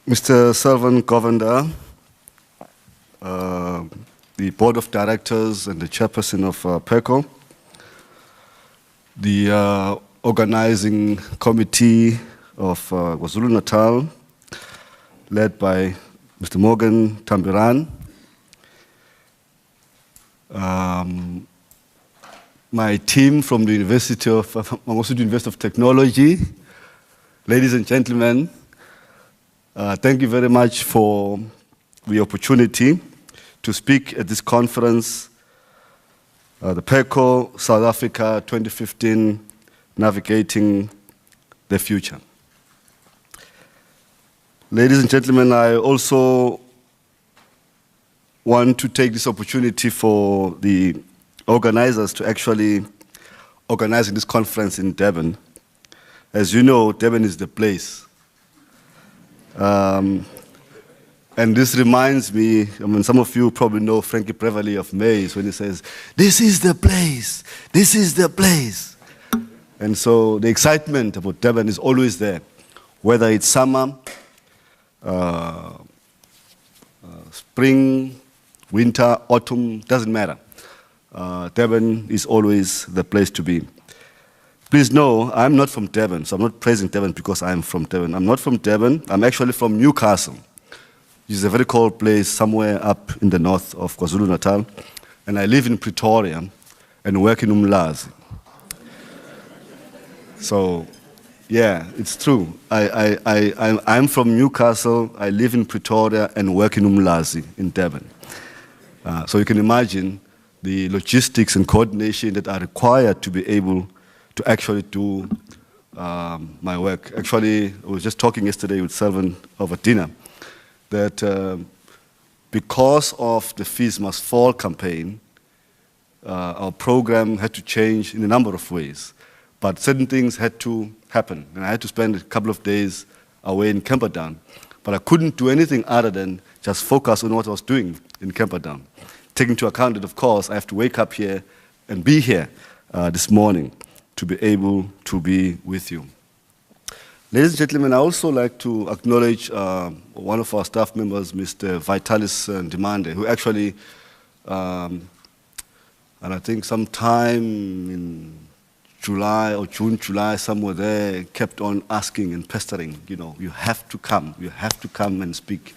Mr. Selvan Govender, the Board of Directors and the Chairperson of PECO, the Organizing Committee of KwaZulu-Natal, led by Mr. Morgan Tambiran, my team from the University of Technology, ladies and gentlemen, thank you very much for the opportunity to speak at this conference, the PECO South Africa 2015, Navigating the Future. Ladies and gentlemen, I also want to take this opportunity for the organizers to actually organize this conference in Durban. As you know, Durban is the place. And this reminds me, some of you probably know Frankie Preverly of Mays when he says, "This is the place, this is the place." And so the excitement about Durban is always there, whether it's summer, spring, winter, autumn, doesn't matter. Durban is always the place to be. Please know, I'm not from Durban, so I'm not praising Durban because I'm from Durban. I'm not from Durban, I'm actually from Newcastle, which is a very cold place somewhere up in the north of KwaZulu-Natal. And I live in Pretoria and work in Umlazi. So, yeah, it's true. I'm from Newcastle, I live in Pretoria and work in Umlazi in Durban. So you can imagine the logistics and coordination that are required to be able to actually do my work. Actually, I was just talking yesterday with Selvan over dinner that because of the Fees Must Fall campaign, our program had to change in a number of ways. But certain things had to happen, and I had to spend a couple of days away in Camperdown. But I couldn't do anything other than just focus on what I was doing in Camperdown. Taking into account that, of course, I have to wake up here and be here this morning to be able to be with you. Ladies and gentlemen, I also like to acknowledge one of our staff members, Mr. Vitalis Ndimande, who actually, and I think sometime in July or June, July, somewhere there, kept on asking and pestering, you have to come and speak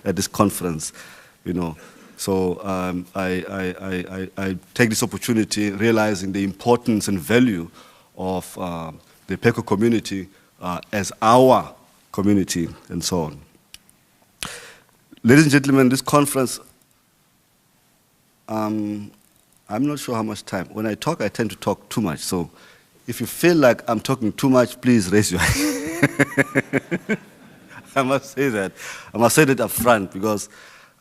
at this conference, So I take this opportunity realizing the importance and value of the PECO community as our community and so on. Ladies and gentlemen, this conference, I'm not sure how much time. When I talk, I tend to talk too much. So if you feel like I'm talking too much, please raise your hand. I must say that. I must say that up front because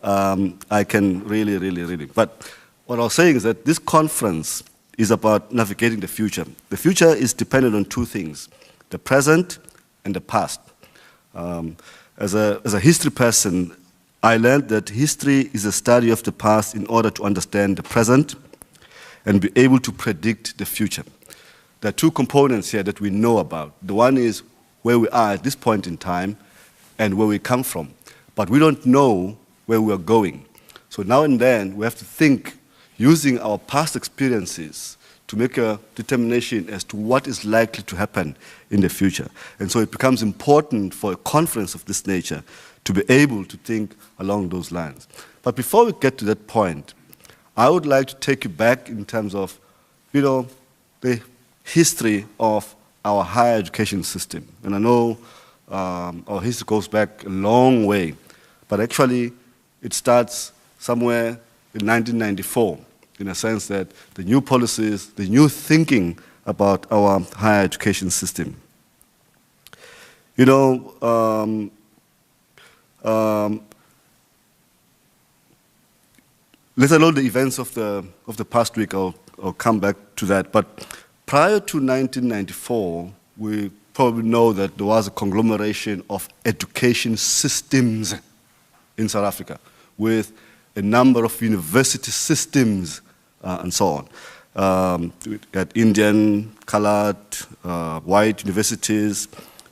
I can really. But what I was saying is that this conference is about navigating the future. The future is dependent on two things, the present and the past. As a history person, I learned that history is a study of the past in order to understand the present and be able to predict the future. There are two components here that we know about. The one is where we are at this point in time and where we come from. But we don't know where we are going. So now and then, we have to think using our past experiences to make a determination as to what is likely to happen in the future. And so it becomes important for a conference of this nature to be able to think along those lines. But before we get to that point, I would like to take you back in terms of, the history of our higher education system. And I know our history goes back a long way, but actually it starts somewhere in 1994, in a sense that the new policies, the new thinking about our higher education system. Let alone the events of the past week, I'll come back to that. But prior to 1994, we probably know that there was a conglomeration of education systems in South Africa, with a number of university systems and so on. We had Indian, colored, white universities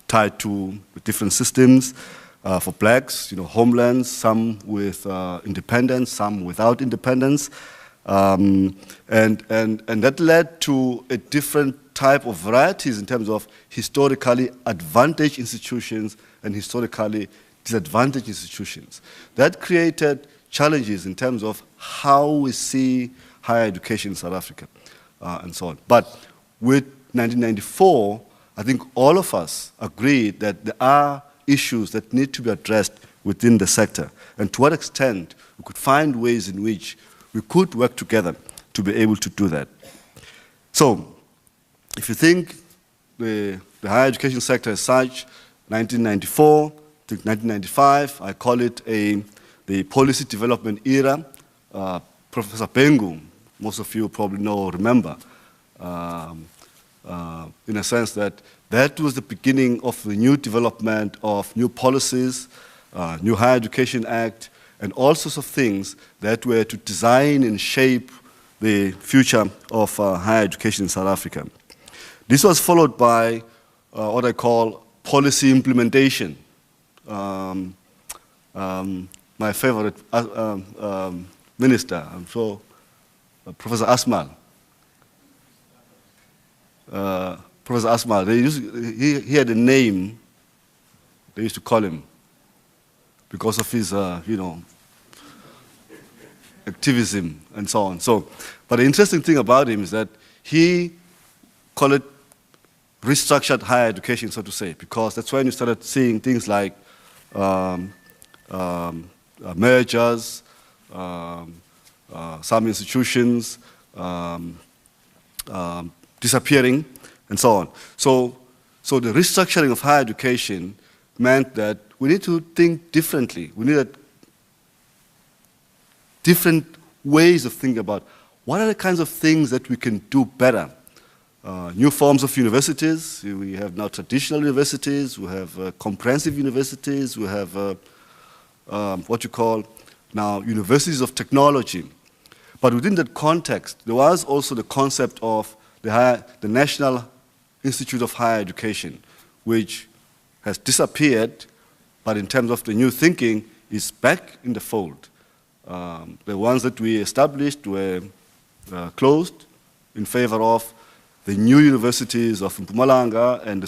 tied to different systems. for blacks, homelands, some with independence, some without independence. And that led to a different type of varieties in terms of historically advantaged institutions and historically disadvantaged institutions. That created challenges in terms of how we see higher education in South Africa and so on. But with 1994, I think all of us agreed that there are issues that need to be addressed within the sector, and to what extent we could find ways in which we could work together to be able to do that. So, if you think the higher education sector as such, 1994 to 1995, I call it the policy development era. Professor Pengu, most of you probably know or remember, in a sense that was the beginning of the new development of new policies, new Higher Education Act, and all sorts of things that were to design and shape the future of higher education in South Africa. This was followed by what I call policy implementation. My favorite minister, I'm sure, Professor Asmal. Professor Asmal, he had a name they used to call him because of his, activism and so on. So, but the interesting thing about him is that he called it restructured higher education, so to say, because that's when you started seeing things like mergers, some institutions disappearing, and so on. So the restructuring of higher education meant that we need to think differently. We needed different ways of thinking about what are the kinds of things that we can do better. New forms of universities. We have now traditional universities. We have comprehensive universities. We have what you call now universities of technology. But within that context, there was also the concept of the National Institute of Higher Education, which has disappeared, but in terms of the new thinking, is back in the fold. The ones that we established were closed in favor of the new universities of Mpumalanga and the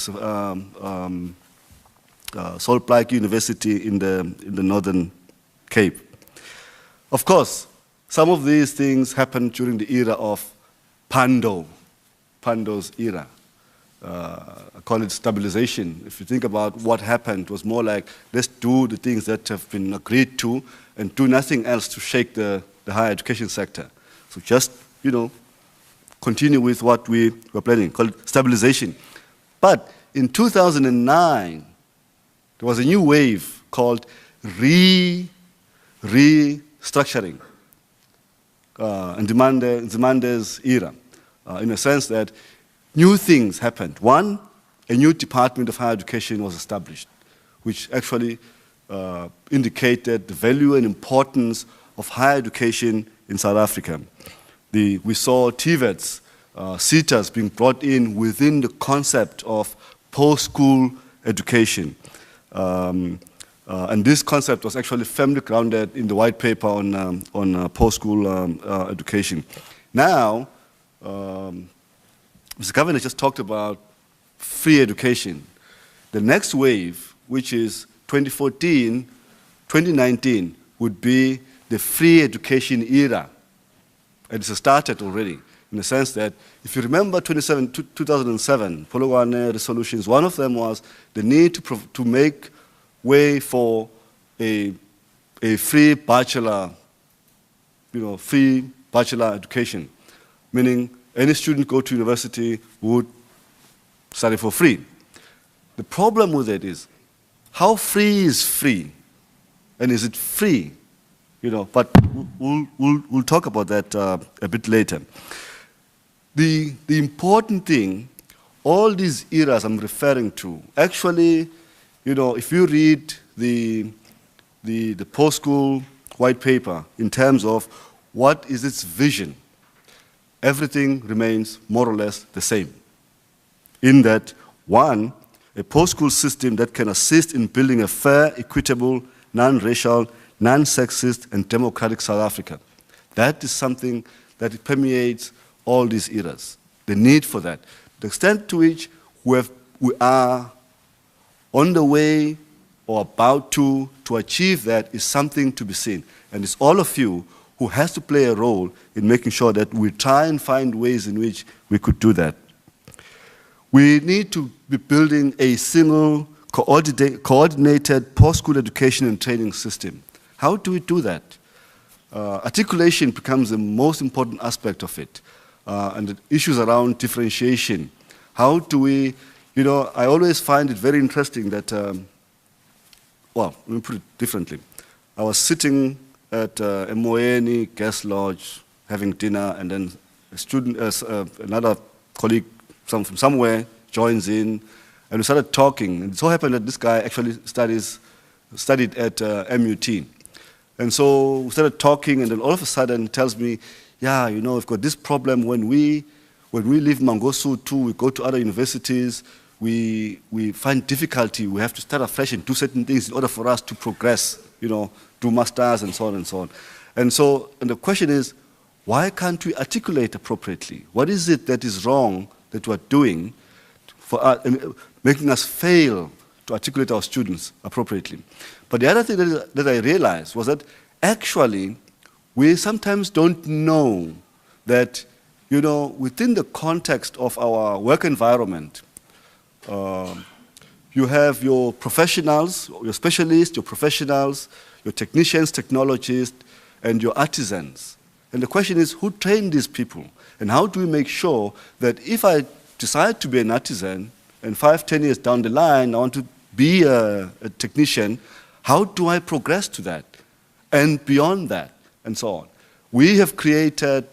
Salt Lake University in the Northern Cape. Of course, some of these things happened during the era of Pando's era. I call it stabilization. If you think about what happened, it was more like, let's do the things that have been agreed to and do nothing else to shake the higher education sector. So just, continue with what we were planning, called stabilization. But in 2009, there was a new wave called restructuring in Nzimande's era, in a sense that new things happened. One, a new Department of Higher Education was established, which actually indicated the value and importance of higher education in South Africa. We saw TVETs, CETAs being brought in within the concept of post-school education. And this concept was actually firmly grounded in the white paper on post-school education. Now, Mr. Governor just talked about free education. The next wave, which is 2014, 2019, would be the free education era. And it's started already, in the sense that, if you remember 2007 Polokwane resolutions, one of them was the need to make way for a free bachelor, free bachelor education, meaning any student go to university would study for free. The problem with it is, how free is free? And is it free? But we'll talk about that a bit later. The important thing, all these eras I'm referring to, actually, if you read the post-school white paper in terms of what is its vision, everything remains more or less the same. In that, one, a post-school system that can assist in building a fair, equitable, non-racial, non-sexist, and democratic South Africa. That is something that permeates all these eras, the need for that. The extent to which we are on the way or about to achieve that is something to be seen. And it's all of you who has to play a role in making sure that we try and find ways in which we could do that. We need to be building a single, coordinated post-school education and training system. How do we do that? Articulation becomes the most important aspect of it, and the issues around differentiation. How do we, I always find it very interesting that, well, let me put it differently. I was sitting at a Moeni guest lodge having dinner, and then a student, another colleague from somewhere joins in, and we started talking. And it so happened that this guy actually studied at MUT. And so we started talking, and then all of a sudden he tells me, yeah, we've got this problem when we leave Mangosu too, we go to other universities, we find difficulty, we have to start afresh and do certain things in order for us to progress, do masters and so on and so on. And the question is, why can't we articulate appropriately? What is it that is wrong that we're doing for making us fail to articulate our students appropriately? But the other thing that I realized was that actually we sometimes don't know that, within the context of our work environment, you have your professionals, your specialists, your professionals, your technicians, technologists, and your artisans. And the question is, who train these people? And how do we make sure that if I decide to be an artisan, and 5-10 years down the line, I want to be a technician, how do I progress to that? And beyond that, and so on. We have created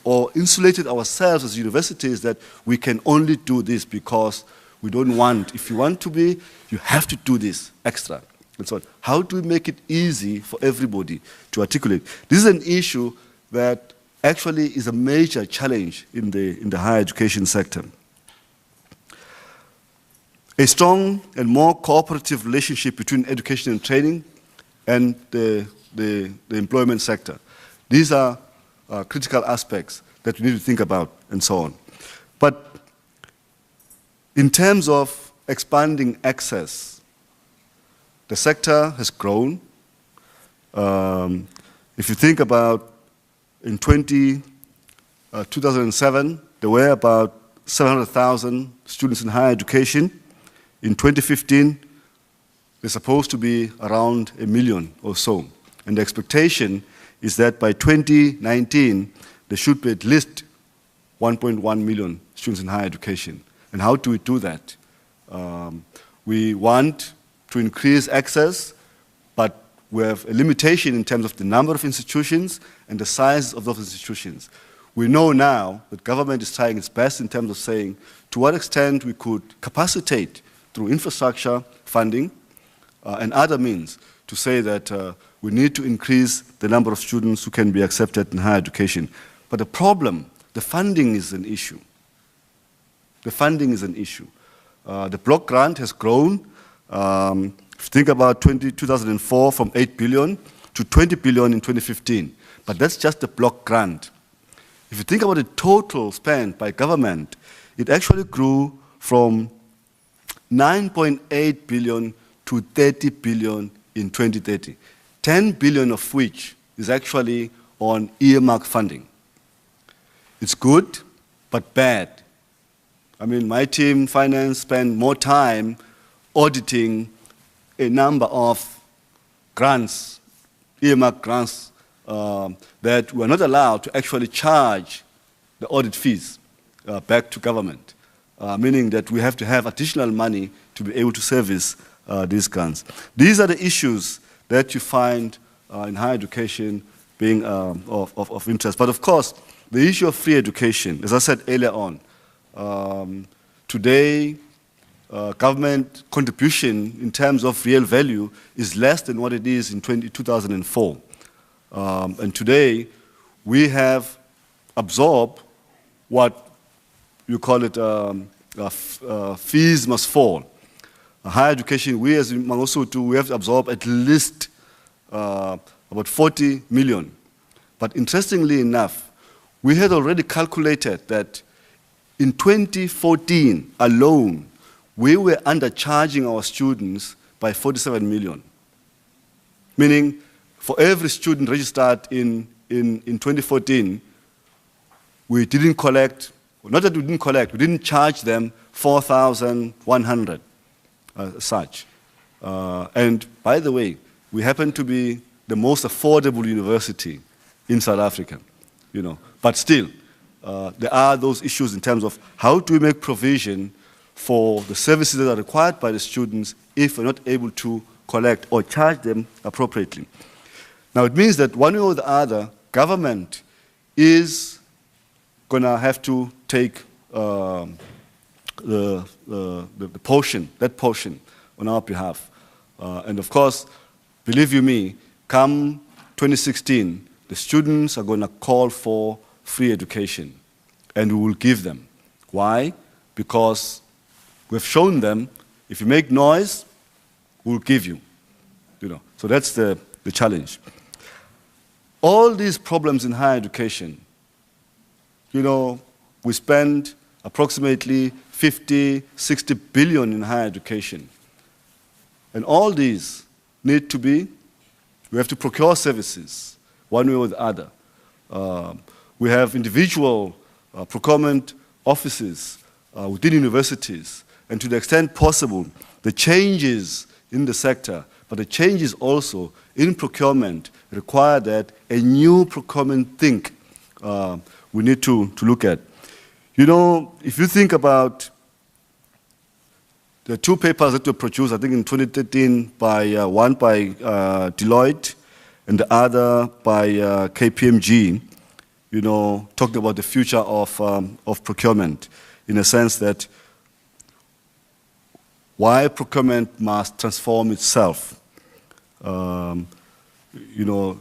or insulated ourselves as universities that we can only do this because we don't want, if you want to be, you have to do this extra, and so on. How do we make it easy for everybody to articulate? This is an issue that actually is a major challenge in the higher education sector. A strong and more cooperative relationship between education and training and the employment sector. These are critical aspects that we need to think about and so on. But in terms of expanding access, the sector has grown. If you think about in 2007, there were about 700,000 students in higher education. In 2015, there's supposed to be around 1 million or so. And the expectation is that by 2019, there should be at least 1.1 million students in higher education. And how do we do that? We want to increase access, but we have a limitation in terms of the number of institutions and the size of those institutions. We know now that government is trying its best in terms of saying to what extent we could capacitate through infrastructure, funding, and other means to say that we need to increase the number of students who can be accepted in higher education. But the problem, the funding is an issue. The funding is an issue. The block grant has grown. If you think about 2004, from 8 billion to 20 billion in 2015. But that's just the block grant. If you think about the total spent by government, it actually grew from 9.8 billion to 30 billion in 2030. 10 billion of which is actually on earmark funding. It's good, but bad. I mean, my team, finance, spend more time auditing a number of grants, earmark grants, that we're not allowed to actually charge the audit fees back to government, meaning that we have to have additional money to be able to service these grants. These are the issues that you find in higher education being of interest. But of course, the issue of free education, as I said earlier on, today, government contribution in terms of real value is less than what it is in 2004. And today, we have absorbed what you call it fees must fall. higher education, we as Mangosuthu, we have to absorb at least about 40 million. But interestingly enough, we had already calculated that in 2014 alone, we were undercharging our students by 47 million. Meaning, for every student registered in 2014, we didn't collect, not that we didn't collect, we didn't charge them 4,100 such. And by the way, we happen to be the most affordable university in South Africa, you know. But still, there are those issues in terms of how do we make provision for the services that are required by the students if we're not able to collect or charge them appropriately. Now, it means that one way or the other, government is going to have to take that portion on our behalf. And of course, believe you me, come 2016, the students are going to call for free education, and we will give them. Why? Because we've shown them, if you make noise, we'll give you. You know, so that's the challenge. All these problems in higher education, you know, we spend approximately 50, 60 billion in higher education. And all these need to be, we have to procure services one way or the other. We have individual procurement offices within universities, and to the extent possible, the changes in the sector, but the changes also in procurement require that a new procurement think we need to look at. You know, if you think about the two papers that were produced, I think in 2013, by one by Deloitte and the other by KPMG, you know, talked about the future of procurement, in a sense that why procurement must transform itself. You know,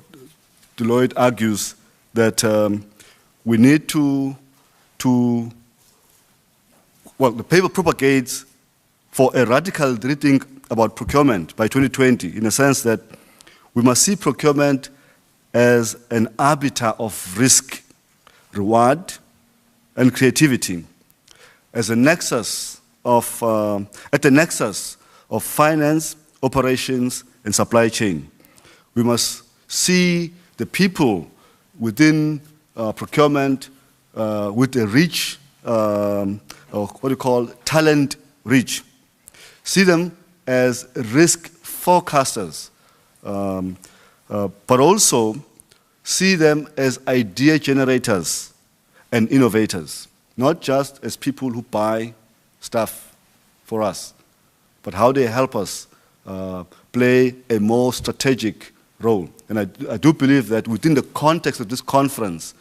Deloitte argues that we need well, the paper propagates for a radical rethink about procurement by 2020, in a sense that we must see procurement as an arbiter of risk, reward, and creativity, as a nexus of, at the nexus of finance, operations, and supply chain. We must see the people within procurement with a rich, or what you call talent rich. See them as risk forecasters, but also see them as idea generators and innovators, not just as people who buy stuff for us, but how they help us play a more strategic role. And I do believe that within the context of this conference,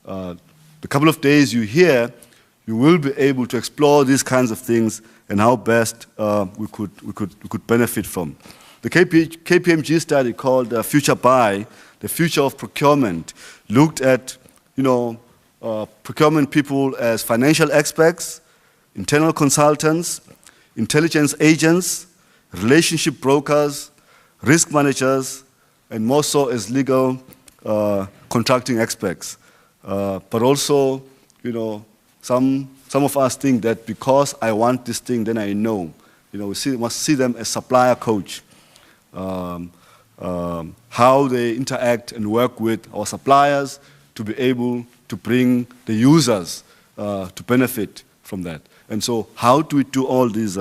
the couple of days you're here, you will be able to explore these kinds of things and how best we could benefit from. The KPMG study called Future Buy, the future of procurement, looked at, you know, procurement people as financial experts, internal consultants, intelligence agents, relationship brokers, risk managers, and more so as legal contracting experts. But also, you know, some of us think that because I want this thing, then I know. You know, we must see them as supplier coach. How they interact and work with our suppliers to be able to bring the users to benefit from that. And so how do we do all these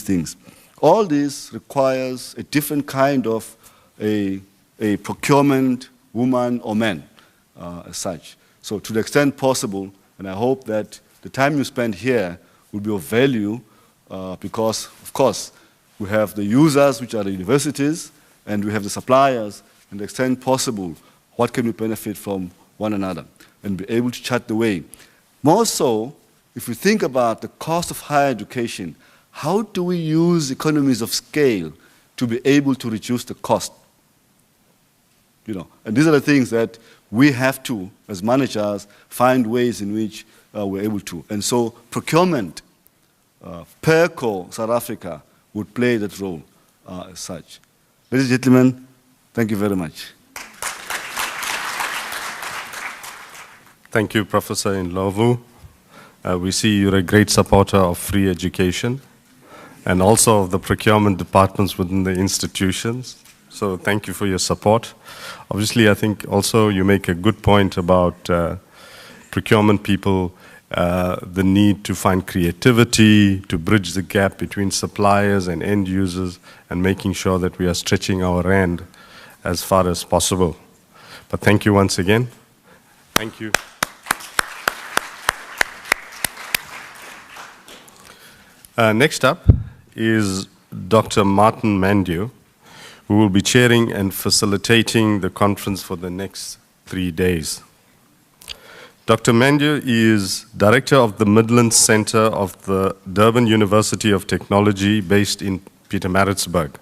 things? All this requires a different kind of a procurement woman or man as such. So to the extent possible, and I hope that the time you spend here will be of value because, of course, we have the users, which are the universities, and we have the suppliers, and to the extent possible, what can we benefit from one another and be able to chart the way. More so, if we think about the cost of higher education, how do we use economies of scale to be able to reduce the cost? You know, and these are the things that we have to, as managers, find ways in which we're able to. And so procurement PERCO South Africa would play that role as such. Ladies and gentlemen, thank you very much. Thank you, Professor Ndlovu. We see you're a great supporter of free education and also of the procurement departments within the institutions. So thank you for your support. Obviously, I think also you make a good point about procurement people, the need to find creativity, to bridge the gap between suppliers and end users, and making sure that we are stretching our rand as far as possible. But thank you once again. Thank you. Next up is Dr. Martin Mandew, who will be chairing and facilitating the conference for the next 3 days. Dr. Mandew is Director of the Midlands Center of the Durban University of Technology based in Pietermaritzburg.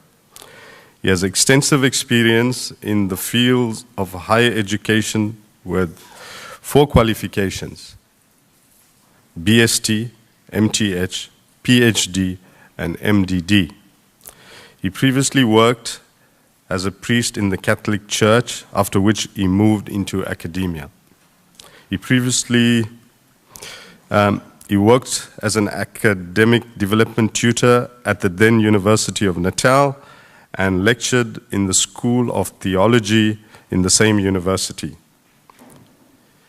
He has extensive experience in the fields of higher education with 4 qualifications: BST, MTH, PhD, and MDD. He previously worked as a priest in the Catholic Church, after which he moved into academia. He previously he worked as an academic development tutor at the then University of Natal and lectured in the School of Theology in the same university.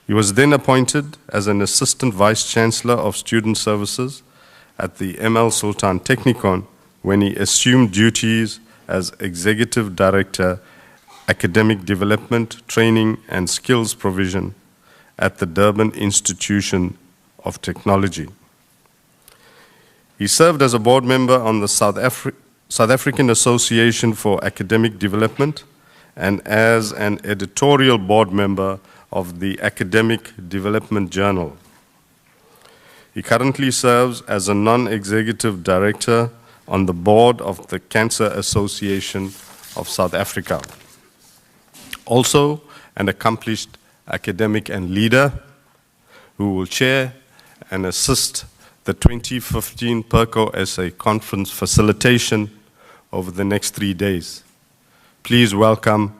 He was then appointed as an Assistant Vice-Chancellor of Student Services at the ML Sultan Technikon when he assumed duties as Executive Director, Academic Development, Training and Skills Provision at the Durban Institution of Technology. He served as a board member on the South African Association for Academic Development and as an editorial board member of the Academic Development Journal. He currently serves as a non-executive director on the board of the Cancer Association of South Africa. Also an accomplished academic and leader who will chair and assist the 2015 PERCO SA conference facilitation over the next 3 days. Please welcome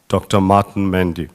Dr. Martin Mandew.